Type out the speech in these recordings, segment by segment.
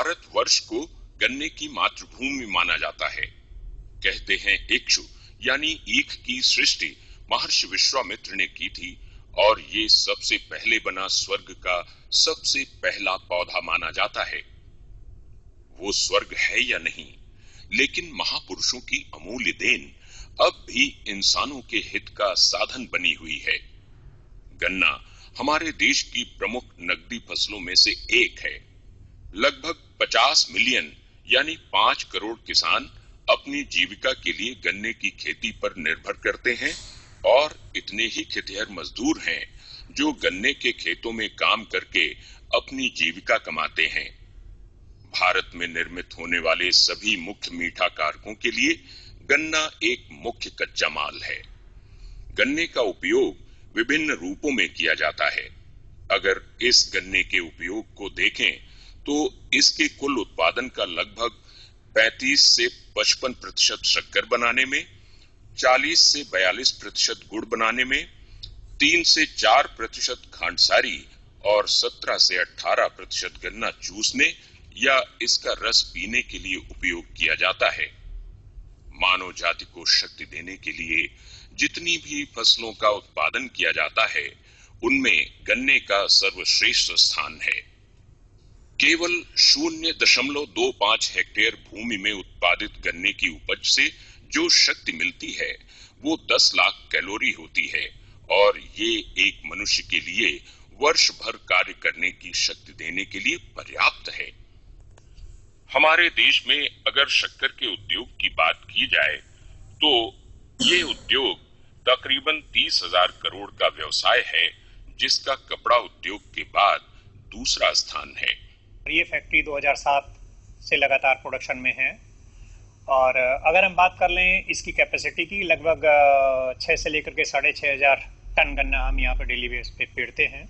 भारतवर्ष को गन्ने की मातृभूमि माना जाता है। कहते हैं इक्षु यानी ईख की सृष्टि महर्षि विश्वामित्र ने की थी और ये सबसे पहले बना स्वर्ग का सबसे पहला पौधा माना जाता है। वो स्वर्ग है या नहीं, लेकिन महापुरुषों की अमूल्य देन अब भी इंसानों के हित का साधन बनी हुई है। गन्ना हमारे देश की प्रमुख नकदी फसलों में से एक है। लगभग 50 मिलियन यानी 5 करोड़ किसान अपनी जीविका के लिए गन्ने की खेती पर निर्भर करते हैं और इतने ही खेतिहर मजदूर हैं जो गन्ने के खेतों में काम करके अपनी जीविका कमाते हैं। भारत में निर्मित होने वाले सभी मुख्य मीठा कारकों के लिए गन्ना एक मुख्य कच्चा माल है। गन्ने का उपयोग विभिन्न रूपों में किया जाता है। अगर इस गन्ने के उपयोग को देखें तो इसके कुल उत्पादन का लगभग 35 से 55% शक्कर बनाने में, 40 से 42% गुड़ बनाने में, 3 से 4% खांडसारी और 17 से 18% गन्ना चूसने या इसका रस पीने के लिए उपयोग किया जाता है। मानव जाति को शक्ति देने के लिए जितनी भी फसलों का उत्पादन किया जाता है, उनमें गन्ने का सर्वश्रेष्ठ स्थान है। केवल 0.25 हेक्टेयर भूमि में उत्पादित गन्ने की उपज से जो शक्ति मिलती है, वो 10 लाख कैलोरी होती है और ये एक मनुष्य के लिए वर्ष भर कार्य करने की शक्ति देने के लिए पर्याप्त है। हमारे देश में अगर शक्कर के उद्योग की बात की जाए तो ये उद्योग तकरीबन 30,000 करोड़ का व्यवसाय है, जिसका कपड़ा उद्योग के बाद दूसरा स्थान है। ये फैक्ट्री 2007 से लगातार प्रोडक्शन में है और अगर हम बात कर लें इसकी कैपेसिटी की, लगभग 6 से लेकर के 6,500 टन गन्ना हम यहाँ पर डेली बेस पे पेड़ते हैं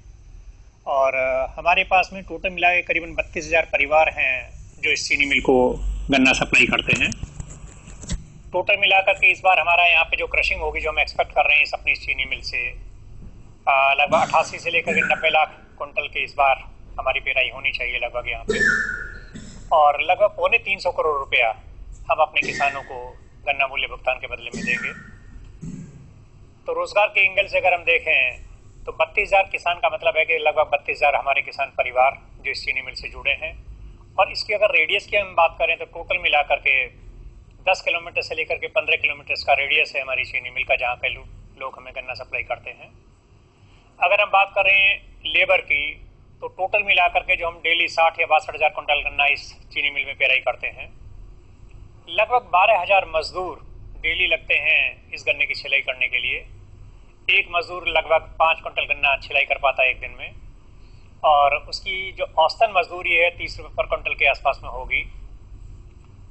और हमारे पास में टोटल मिला के करीबन 32,000 परिवार हैं जो इस चीनी मिल को गन्ना सप्लाई करते हैं। टोटल मिलाकर के इस बार हमारा यहाँ पे जो क्रशिंग होगी, जो हम एक्सपेक्ट कर रहे हैं इस अपनी चीनी मिल से, लगभग 88 से लेकर के 90 लाख कुंटल के इस बार हमारी पेराई होनी चाहिए लगभग यहाँ पे, और लगभग 325 करोड़ रुपया हम अपने किसानों को गन्ना मूल्य भुगतान के बदले में देंगे। तो रोजगार के एंगल से अगर हम देखें तो 32,000 किसान का मतलब है कि लगभग 32,000 हमारे किसान परिवार जो इस चीनी मिल से जुड़े हैं। और इसकी अगर रेडियस की हम बात करें तो टोटल मिला करके 10 किलोमीटर से लेकर के 15 किलोमीटर का रेडियस है हमारी चीनी मिल का, जहाँ के लोग हमें गन्ना सप्लाई करते हैं। अगर हम बात करें लेबर की तो टोटल मिलाकर के जो हम डेली 60 या 62,000 कुंटल गन्ना इस चीनी मिल में पेराई करते हैं, लगभग 12,000 मजदूर डेली लगते हैं इस गन्ने की छिलाई करने के लिए। एक मजदूर लगभग 5 कुंटल गन्ना छिलाई कर पाता है एक दिन में और उसकी जो औसतन मजदूरी है 30 रुपये पर कुंटल के आसपास में होगी।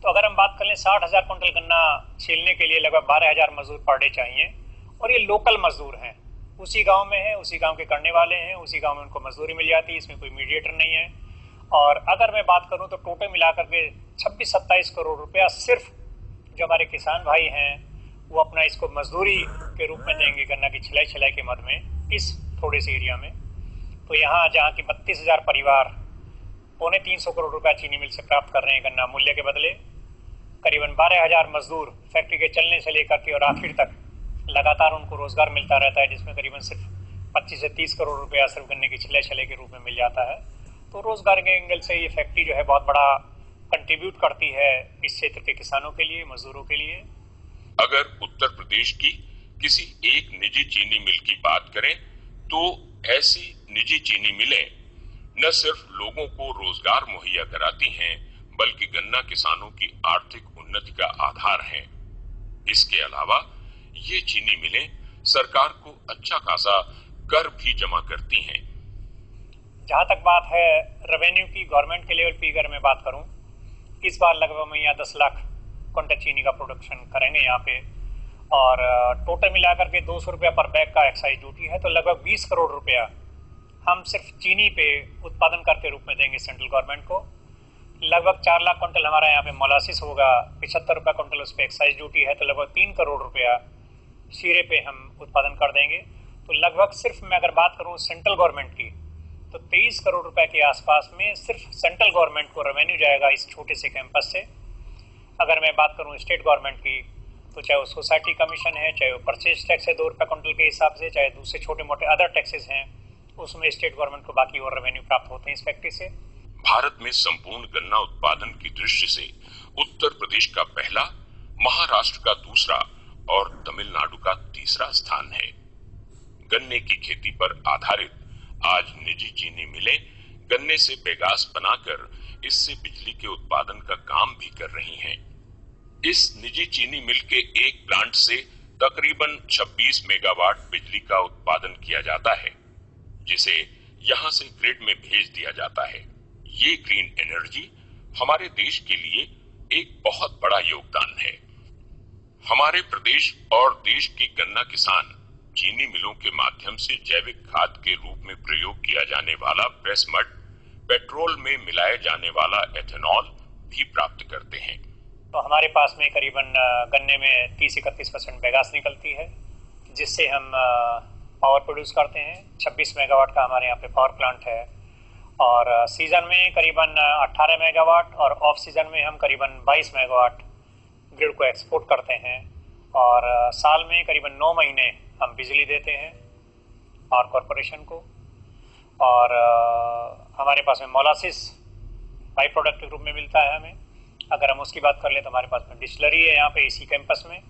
तो अगर हम बात कर लें 60,000 कुंटल गन्ना छीलने के लिए लगभग 12,000 मजदूर पर डे चाहिए और ये लोकल मजदूर हैं, उसी गांव में है, उसी गांव के करने वाले हैं, उसी गांव में उनको मजदूरी मिल जाती है, इसमें कोई मीडिएटर नहीं है। और अगर मैं बात करूं तो टोटल मिलाकर के 26-27 करोड़ रुपया सिर्फ जो हमारे किसान भाई हैं वो अपना इसको मजदूरी के रूप में देंगे गन्ना की छिलाई के मद में इस थोड़े से एरिया में। तो यहाँ जहाँ की 32,000 परिवार 325 करोड़ रुपया चीनी मिल से प्राप्त कर रहे हैं गन्ना मूल्य के बदले, करीबन 12,000 मजदूर फैक्ट्री के चलने से लेकर के और आखिर तक लगातार उनको रोजगार मिलता रहता है, जिसमें करीबन सिर्फ 25 से 30 करोड़ रुपया सिर्फ गन्ने की छिलाई के रूप में मिल जाता है। तो रोजगार के एंगल से ये फैक्ट्री जो है बहुत बड़ा कंट्रीब्यूट करती है इस क्षेत्र के किसानों के लिए, मजदूरों के लिए। अगर उत्तर प्रदेश की किसी एक निजी चीनी मिल की बात करें तो ऐसी निजी चीनी मिलें न सिर्फ लोगों को रोजगार मुहैया कराती हैं, बल्कि गन्ना किसानों की आर्थिक उन्नति का आधार हैं। इसके अलावा ये चीनी मिलें सरकार को अच्छा खासा कर भी जमा करती हैं। जहां तक बात है रेवेन्यू की, गवर्नमेंट के लेवल पे अगर मैं बात करूं, इस बार लगभग हम यहाँ 10 लाख कुंटल चीनी का प्रोडक्शन करेंगे यहाँ पे और टोटल मिलाकर के 200 रुपया पर बैग का एक्साइज ड्यूटी है, तो लगभग 20 करोड़ रुपया हम सिर्फ चीनी पे उत्पादन कर के रूप में देंगे सेंट्रल गवर्नमेंट को। लगभग 4 लाख कुंटल हमारा यहाँ पे मोलासिस होगा, 75 रुपया कुंटल उस पर एक्साइज ड्यूटी है, तो लगभग 3 करोड़ रुपया शीरे पे हम उत्पादन कर देंगे। तो लगभग सिर्फ मैं अगर बात करूँ सेंट्रल गवर्नमेंट की तो 23 करोड़ रुपए के आसपास में सिर्फ सेंट्रल गवर्नमेंट को रेवेन्यू जाएगा इस छोटे से कैंपस से। अगर मैं बात करूं स्टेट गवर्नमेंट की, तो चाहे वो सोसाइटी कमीशन है, चाहे वो परचेज टैक्स है 2 रुपये क्विंटल के हिसाब से, चाहे दूसरे छोटे मोटे अदर टैक्सेस हैं, उसमें स्टेट गवर्नमेंट को बाकी और रेवेन्यू प्राप्त होते हैं इस फैक्ट्री से। भारत में संपूर्ण गन्ना उत्पादन की दृष्टि से उत्तर प्रदेश का पहला, महाराष्ट्र का दूसरा और तमिलनाडु का तीसरा स्थान है। गन्ने की खेती पर आधारित आज निजी चीनी मिलें गन्ने से बेगास बनाकर इससे बिजली के उत्पादन का काम भी कर रही हैं। इस निजी चीनी मिल के एक प्लांट से तकरीबन 26 मेगावाट बिजली का उत्पादन किया जाता है, जिसे यहां से ग्रिड में भेज दिया जाता है। ये ग्रीन एनर्जी हमारे देश के लिए एक बहुत बड़ा योगदान है। हमारे प्रदेश और देश के गन्ना किसान चीनी मिलों के माध्यम से जैविक खाद के रूप में प्रयोग किया जाने वाला प्रेस मड, पेट्रोल में मिलाए जाने वाला एथेनॉल भी प्राप्त करते हैं। तो हमारे पास में करीबन गन्ने में 30-31% बेगास निकलती है, जिससे हम पावर प्रोड्यूस करते हैं। 26 मेगावाट का हमारे यहाँ पे पावर प्लांट है और सीजन में करीबन 18 मेगावाट और ऑफ सीजन में हम करीबन 22 मेगावाट ग्रिड को एक्सपोर्ट करते हैं और साल में करीबन 9 महीने हम बिजली देते हैं पावर कॉरपोरेशन को। और हमारे पास में मोलासिस बाई प्रोडक्ट के रूप में मिलता है हमें। अगर हम उसकी बात कर ले तो हमारे पास में डिस्टिलरी है यहाँ पे इसी कैंपस में,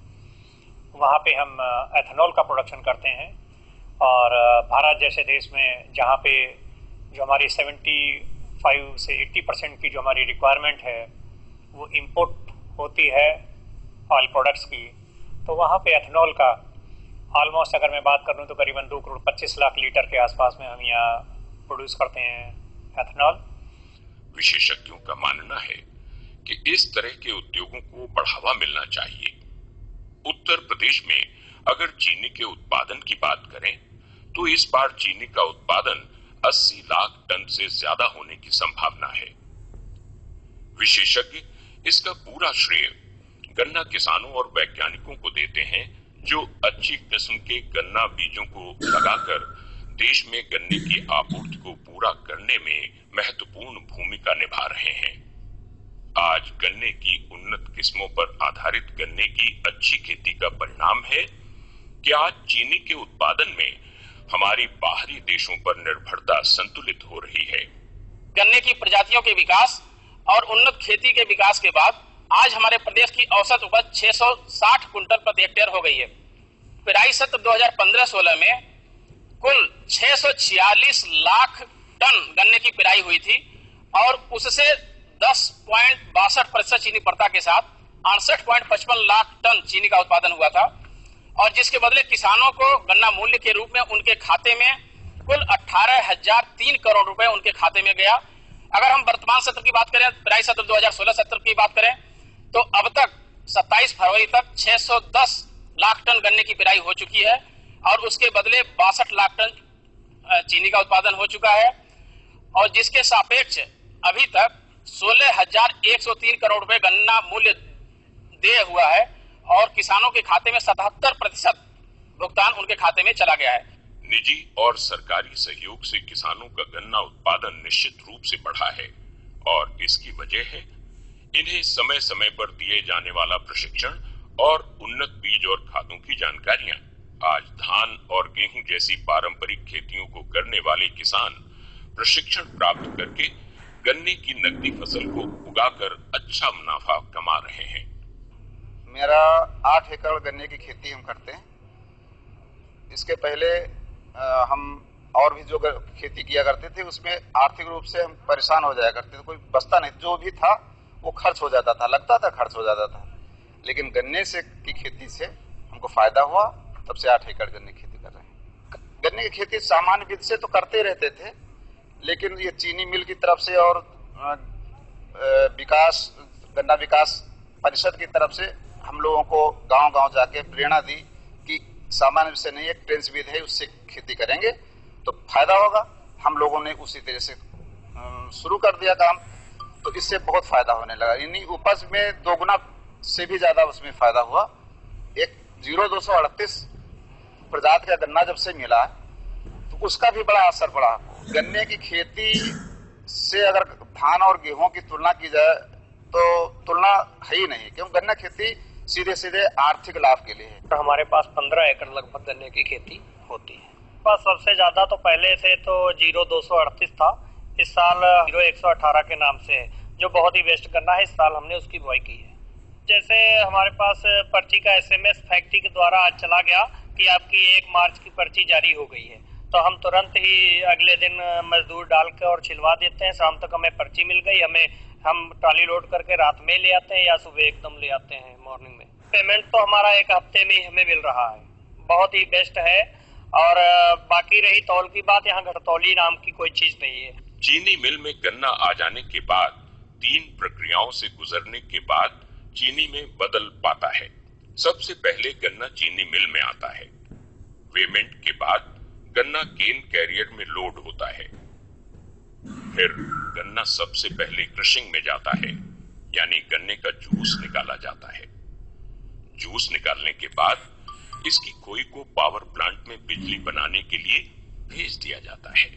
वहाँ पे हम एथेनॉल का प्रोडक्शन करते हैं। और भारत जैसे देश में जहाँ पे जो हमारी 75 से 80% की जो हमारी रिक्वायरमेंट है वो इंपोर्ट होती है ऑयल प्रोडक्ट्स की, तो वहाँ पे एथेनॉल का ऑलमोस्ट अगर मैं बात करूँ तो करीबन 2 करोड़ 25 लाख लीटर के आसपास में हम यहाँ प्रोड्यूस करते हैं एथेनॉल। विशेषज्ञों का मानना है कि इस तरह के उद्योगों को बढ़ावा मिलना चाहिए। उत्तर प्रदेश में अगर चीनी के उत्पादन की बात करें तो इस बार चीनी का उत्पादन 80 लाख टन से ज्यादा होने की संभावना है। विशेषज्ञ इसका पूरा श्रेय गन्ना किसानों और वैज्ञानिकों को देते हैं, जो अच्छी किस्म के गन्ना बीजों को लगाकर देश में गन्ने की आपूर्ति को पूरा करने में महत्वपूर्ण भूमिका निभा रहे हैं। आज गन्ने की उन्नत किस्मों पर आधारित गन्ने की अच्छी खेती का परिणाम है कि आज चीनी के उत्पादन में हमारी बाहरी देशों पर निर्भरता संतुलित हो रही है। गन्ने की प्रजातियों के विकास और उन्नत खेती के विकास के बाद आज हमारे प्रदेश की औसत उपज 660 कुंटल प्रति हेक्टेयर हो गई है। पेराई सत्र 2015-16 में कुल 646 लाख टन गन्ने की पेराई हुई थी और उससे 10.62% चीनी प्रथा के साथ 68.55 लाख टन चीनी का उत्पादन हुआ था और जिसके बदले किसानों को गन्ना मूल्य के रूप में उनके खाते में कुल 18,003 करोड़ रुपए उनके खाते में गया। अगर हम वर्तमान सत्र की बात करें, पेराई सत्र 2016 सत्र की बात करें, तो अब तक 27 फरवरी तक 610 लाख टन गन्ने की पेराई हो चुकी है और उसके बदले 62 लाख टन चीनी का उत्पादन हो चुका है और जिसके सापेक्ष अभी तक 16,103 करोड़ रुपए गन्ना मूल्य देय हुआ है और किसानों के खाते में 77% भुगतान उनके खाते में चला गया है। निजी और सरकारी सहयोग से किसानों का गन्ना उत्पादन निश्चित रूप से बढ़ा है और इसकी वजह है इन्हें समय समय पर दिए जाने वाला प्रशिक्षण और उन्नत बीज और खादों की जानकारियां। आज धान और गेहूं जैसी पारंपरिक खेतियों को करने वाले किसान प्रशिक्षण प्राप्त करके गन्ने की नकदी फसल को उगाकर अच्छा मुनाफा कमा रहे हैं। मेरा 8 एकड़ गन्ने की खेती हम करते हैं। इसके पहले हम और भी जो खेती किया करते थे उसमें आर्थिक रूप से हम परेशान हो जाया करते थे, कोई बचता नहीं, जो भी था वो खर्च हो जाता था, लगता था खर्च हो जाता था। लेकिन गन्ने से की खेती से हमको फायदा हुआ, तब से 8 एकड़ गन्ने की खेती कर रहे हैं। गन्ने की खेती सामान्य विधि से तो करते रहते थे, लेकिन ये चीनी मिल की तरफ से और गन्ना विकास परिषद की तरफ से हम लोगों को गांव-गांव जाके प्रेरणा दी कि सामान्य विषय नहीं, एक ट्रेंच विधि है, उससे खेती करेंगे तो फायदा होगा। हम लोगों ने उसी तरह से शुरू कर दिया काम, तो इससे बहुत फायदा होने लगा। यानी उपज में 2 गुना से भी ज्यादा उसमें फायदा हुआ। एक 0,238 प्रजाति का गन्ना जब से मिला तो उसका भी बड़ा असर पड़ा। गन्ने की खेती से अगर धान और गेहूं की तुलना की जाए तो तुलना है ही नहीं, क्योंकि गन्ना खेती सीधे सीधे आर्थिक लाभ के लिए है। हमारे पास 15 एकड़ लगभग गन्ने की खेती होती है। बस सबसे ज्यादा तो पहले से तो 0238 था, इस साल 0118 के नाम से है, जो बहुत ही बेस्ट गन्ना है। इस साल हमने उसकी बुआई की है। जैसे हमारे पास पर्ची का SMS फैक्ट्री के द्वारा आज चला गया कि आपकी 1 मार्च की पर्ची जारी हो गई है, तो हम तुरंत ही अगले दिन मजदूर डाल के और छिलवा देते हैं। शाम तक हमें पर्ची मिल गई, हम ट्रॉली लोड करके रात में ले आते हैं या सुबह एकदम ले आते हैं मॉर्निंग में। पेमेंट तो हमारा 1 हफ्ते में ही हमें मिल रहा है, बहुत ही बेस्ट है। और बाकी रही तौल की बात, यहाँ घटतौली नाम की कोई चीज नहीं है। चीनी मिल में गन्ना आ जाने के बाद 3 प्रक्रियाओं से गुजरने के बाद चीनी में बदल पाता है। सबसे पहले गन्ना चीनी मिल में आता है। वेमेंट के बाद गन्ना केन कैरियर में लोड होता है। फिर गन्ना सबसे पहले क्रशिंग में जाता है, यानी गन्ने का जूस निकाला जाता है। जूस निकालने के बाद इसकी खोई को पावर प्लांट में बिजली बनाने के लिए भेज दिया जाता है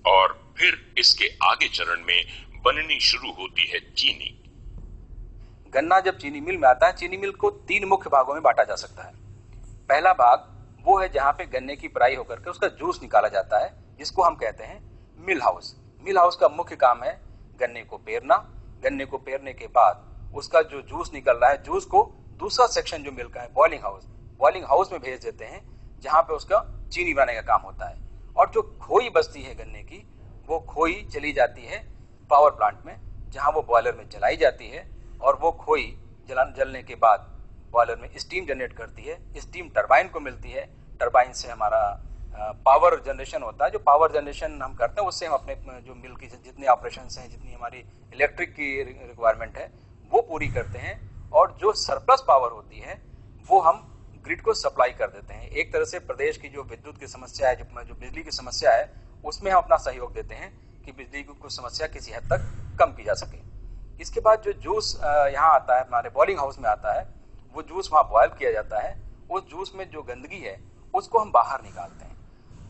और फिर इसके आगे चरण में बननी शुरू होती है चीनी। गन्ना जब चीनी मिल में आता है, चीनी मिल को 3 मुख्य भागों में बांटा जा सकता है। पहला भाग वो है जहां पे गन्ने की पेराई होकर के उसका जूस निकाला जाता है, जिसको हम कहते हैं मिल हाउस। मिल हाउस का मुख्य काम है गन्ने को पेरना। गन्ने को पेरने के बाद उसका जो जूस निकल रहा है, जूस को दूसरा सेक्शन जो मिल का है बॉइलिंग हाउस में भेज देते हैं, जहां पे उसका चीनी बनाने का काम होता है। और जो खोई बचती है गन्ने की, वो खोई चली जाती है पावर प्लांट में, जहां वो बॉयलर में जलाई जाती है और वो खोई जलने के बाद बॉयलर में स्टीम जनरेट करती है। स्टीम टरबाइन को मिलती है, टरबाइन से हमारा पावर जनरेशन होता है। जो पावर जनरेशन हम करते हैं उससे हम अपने जो मिल की जितने ऑपरेशन हैं, जितनी हमारी इलेक्ट्रिक की रिक्वायरमेंट है वो पूरी करते हैं। और जो सरप्लस पावर होती है वो हम ग्रिड को सप्लाई कर देते हैं। एक तरह से प्रदेश की जो विद्युत की समस्या है, जो बिजली की समस्या है, उसमें हम अपना सहयोग देते हैं कि बिजली की कुछ समस्या किसी हद तक कम की जा सके। इसके बाद जो जूस यहाँ आता है, हमारे बॉइलिंग हाउस में आता है, वो जूस वहाँ बॉयल किया जाता है। उस जूस में जो गंदगी है उसको हम बाहर निकालते हैं।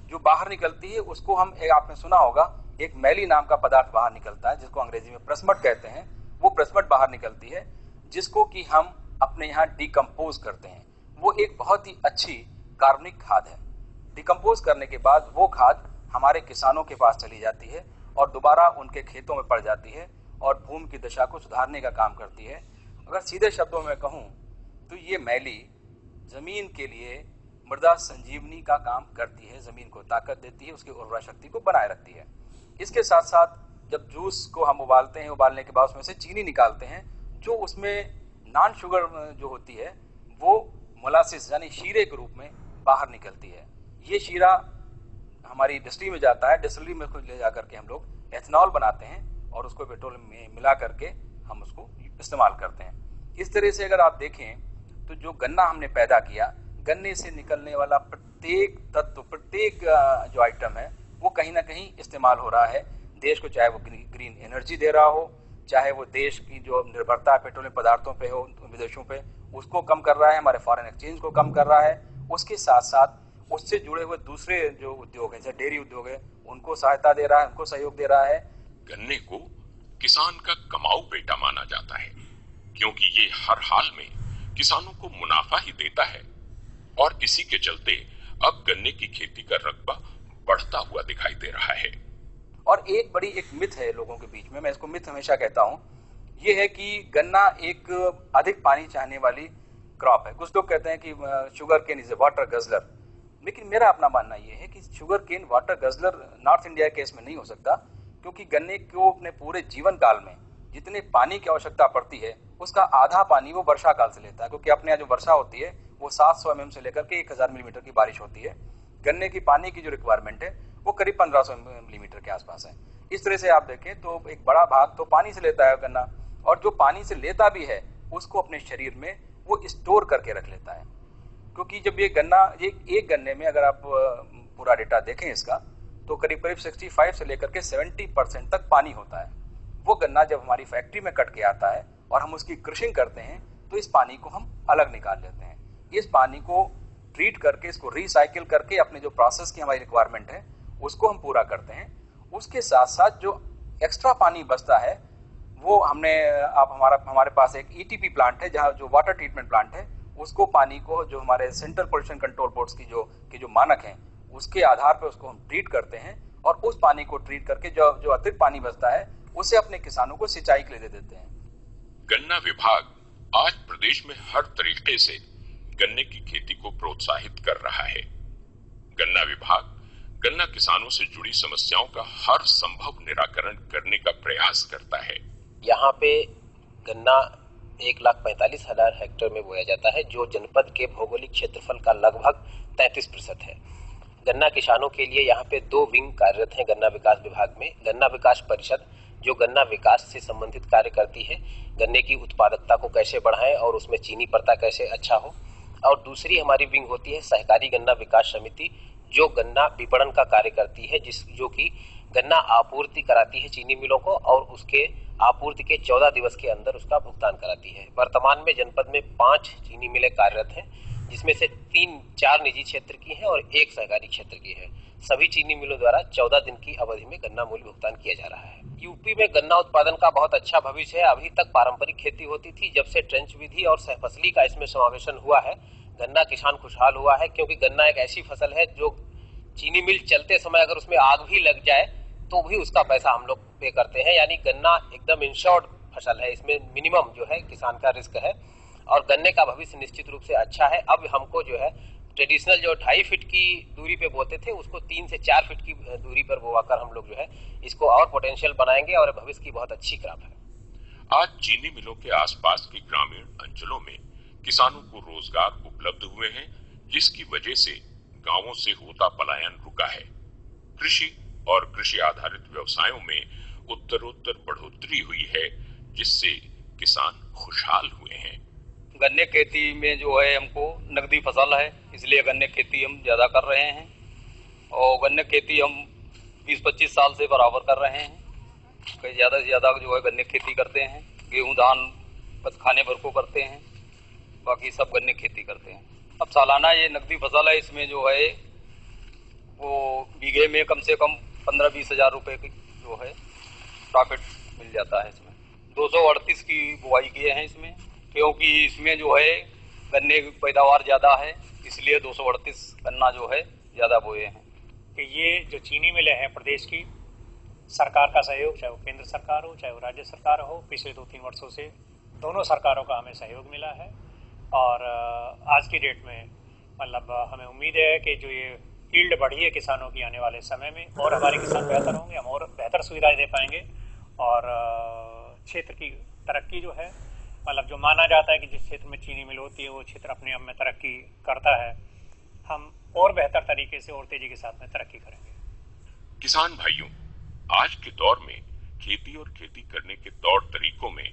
जो बाहर निकलती है उसको हम, आपने सुना होगा, एक मैली नाम का पदार्थ बाहर निकलता है जिसको अंग्रेजी में प्रस्मट कहते हैं। वो प्रस्मट बाहर निकलती है जिसको कि हम अपने यहाँ डिकम्पोज करते हैं। वो एक बहुत ही अच्छी कार्बनिक खाद है। डिकम्पोज करने के बाद वो खाद हमारे किसानों के पास चली जाती है और दोबारा उनके खेतों में पड़ जाती है और भूमि की दशा को सुधारने का काम करती है। अगर सीधे शब्दों में कहूँ तो ये मैली जमीन के लिए मृदा संजीवनी का काम करती है, जमीन को ताकत देती है, उसकी उर्वरा शक्ति को बनाए रखती है। इसके साथ साथ जब जूस को हम उबालते हैं, उबालने के बाद उसमें से चीनी निकालते हैं, जो उसमें नॉन शुगर जो होती है वो मोलासिस यानी शीरे के रूप में बाहर निकलती है। ये शीरा हमारी डिस्टिलरी में जाता है। डिस्टिलरी में ले जाकर के हम लोग एथेनॉल बनाते हैं और उसको पेट्रोल में मिला करके हम उसको इस्तेमाल करते हैं। इस तरह से अगर आप देखें तो जो गन्ना हमने पैदा किया, गन्ने से निकलने वाला प्रत्येक तत्व, प्रत्येक जो आइटम है वो कहीं ना कहीं इस्तेमाल हो रहा है देश को, चाहे वो ग्रीन एनर्जी दे रहा हो, चाहे वो देश की जो निर्भरता है पेट्रोलियम पदार्थों पे हो विदेशों पे, उसको कम कर रहा है, हमारे फॉरेन एक्सचेंज को कम कर रहा है। उसके साथ साथ उससे जुड़े हुए दूसरे जो उद्योग हैं, जैसे डेयरी उद्योग है, उनको सहायता दे रहा है, उनको सहयोग दे रहा है। गन्ने को किसान का कमाऊ बेटा माना जाता है क्योंकि ये हर हाल में किसानों को मुनाफा ही देता है और इसी के चलते अब गन्ने की खेती का रकबा बढ़ता हुआ दिखाई दे रहा है। और एक बड़ी एक मिथ है लोगों के बीच में, मैं इसको मिथ हमेशा कहता हूँ, ये है कि गन्ना एक अधिक पानी चाहने वाली क्रॉप है। कुछ लोग कहते हैं कि sugarcane is a water guzzler, लेकिन मेरा अपना मानना ये है कि sugarcane water guzzler North India के केस में नहीं हो सकता, क्योंकि गन्ने को अपने पूरे जीवन काल में जितने पानी की आवश्यकता पड़ती है उसका आधा पानी वो वर्षा काल से लेता है, क्योंकि अपने यहाँ जो वर्षा होती है वो 700 mm से लेकर के 1000 मिलीमीटर की बारिश होती है। गन्ने की पानी की जो रिक्वायरमेंट है वो करीब 1500 मिलीमीटर के आसपास है। इस तरह से आप देखें तो एक बड़ा भाग तो पानी से लेता है गन्ना, और जो पानी से लेता भी है उसको अपने शरीर में वो स्टोर करके रख लेता है। क्योंकि जब ये गन्ना, एक गन्ने में अगर आप पूरा डेटा देखें इसका, तो करीब करीब 65 से लेकर के 70% तक पानी होता है। वो गन्ना जब हमारी फैक्ट्री में कट के आता है और हम उसकी क्रशिंग करते हैं तो इस पानी को हम अलग निकाल लेते हैं। इस पानी को ट्रीट करके, इसको रिसाइकिल करके अपने जो प्रोसेस की हमारी रिक्वायरमेंट है उसको हम पूरा करते हैं। उसके साथ साथ जो एक्स्ट्रा पानी बचता है वो हमारे पास एक ईटीपी प्लांट है, जहाँ जो वाटर ट्रीटमेंट प्लांट है, उसको पानी को जो हमारे सेंट्रल पोल्यूशन कंट्रोल बोर्ड्स की जो मानक हैं उसके आधार पर उसको हम ट्रीट करते हैं और उस पानी को ट्रीट करके जो अतिरिक्त पानी बचता है उसे अपने किसानों को सिंचाई के लिए दे देते हैं। गन्ना विभाग आज प्रदेश में हर तरीके से गन्ने की खेती को प्रोत्साहित कर रहा है। गन्ना विभाग गन्ना किसानों से जुड़ी समस्याओं का हर संभव निराकरण करने का प्रयास करता है। यहाँ पे गन्ना 1,45,000 हेक्टेयर में बोया जाता है, जो जनपद के भौगोलिक क्षेत्रफल का लगभग 33% है। गन्ना किसानों के लिए यहाँ पे 2 विंग कार्यरत हैं गन्ना विकास विभाग में। गन्ना विकास परिषद जो गन्ना विकास से संबंधित कार्य करती है, गन्ने की उत्पादकता को कैसे बढ़ाएं और उसमें चीनी परता कैसे अच्छा हो। और दूसरी हमारी विंग होती है सहकारी गन्ना विकास समिति, जो गन्ना विपणन का कार्य करती है, जो कि गन्ना आपूर्ति कराती है चीनी मिलों को और उसके आपूर्ति के 14 दिवस के अंदर उसका भुगतान कराती है। वर्तमान में जनपद में 5 चीनी मिलें कार्यरत हैं, जिसमें से 4 निजी क्षेत्र की हैं और 1 सहकारी क्षेत्र की है। सभी चीनी मिलों द्वारा 14 दिन की अवधि में गन्ना मूल्य भुगतान किया जा रहा है। यूपी में गन्ना उत्पादन का बहुत अच्छा भविष्य है। अभी तक पारंपरिक खेती होती थी, जब से ट्रेंच विधि और सहफसली का इसमें समावेशन हुआ है, गन्ना किसान खुशहाल हुआ है, क्योंकि गन्ना एक ऐसी फसल है जो चीनी मिल चलते समय अगर उसमें आग भी लग जाए तो भी उसका पैसा हम लोग पे करते हैं। यानी गन्ना एकदम इंश्योर्ड फसल है, इसमें मिनिमम जो है किसान का रिस्क है और गन्ने का भविष्य निश्चित रूप से अच्छा है। अब हमको जो है ट्रेडिशनल जो 2.5 फीट की दूरी पे बोते थे, उसको 3 से 4 फीट की दूरी पर बोवाकर हम लोग जो है इसको और पोटेंशियल बनाएंगे और भविष्य की बहुत अच्छी क्रॉप है। आज चीनी मिलों के आसपास के ग्रामीण अंचलों में किसानों को रोजगार उपलब्ध हुए हैं, जिसकी वजह से गांवों से होता पलायन रुका है। कृषि और कृषि आधारित व्यवसायों में उत्तरोत्तर बढ़ोतरी हुई है, जिससे किसान खुशहाल हुए हैं। गन्ने खेती में जो है हमको नकदी फसल है, इसलिए गन्ने खेती हम ज्यादा कर रहे हैं और गन्ने खेती हम 20-25 साल से बराबर कर रहे हैं। कई ज्यादा से ज्यादा जो है गन्ने खेती करते हैं, गेहूं धान बस खाने भर को करते हैं, बाकी सब गन्ने खेती करते हैं। अब सालाना ये नकदी फसल है, इसमें जो है वो बीघे में कम से कम 15-20 हजार रुपए की जो है प्रॉफिट मिल जाता है। इसमें 238 की बुआई किए हैं इसमें, क्योंकि इसमें जो है गन्ने की पैदावार ज्यादा है, इसलिए 238 गन्ना जो है ज्यादा बोए हैं। कि ये जो चीनी मिलें हैं प्रदेश की, सरकार का सहयोग, चाहे वो केंद्र सरकार हो चाहे वो राज्य सरकार हो, पिछले 2-3 वर्षों से दोनों सरकारों का हमें सहयोग मिला है। और आज की डेट में मतलब हमें उम्मीद है कि जो ये फील्ड बढ़ी है किसानों की आने वाले समय में, और हमारे किसान बेहतर होंगे, हम और बेहतर सुविधाएं दे पाएंगे और क्षेत्र की तरक्की जो है, मतलब जो माना जाता है कि जिस क्षेत्र में चीनी मिल होती है वो क्षेत्र अपने आप में तरक्की करता है, हम और बेहतर तरीके से और तेजी के साथ में तरक्की करेंगे। किसान भाइयों, आज के दौर में खेती और खेती करने के तौर तरीकों में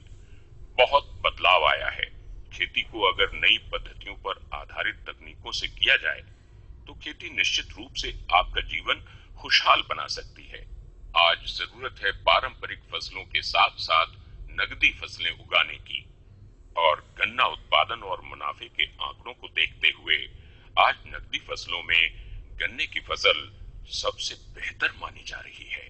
बहुत बदलाव आया है। खेती को अगर नई पद्धतियों पर आधारित तकनीकों से किया जाए तो खेती निश्चित रूप से आपका जीवन खुशहाल बना सकती है। आज जरूरत है पारंपरिक फसलों के साथ साथ नगदी फसलें उगाने की, और गन्ना उत्पादन और मुनाफे के आंकड़ों को देखते हुए आज नगदी फसलों में गन्ने की फसल सबसे बेहतर मानी जा रही है।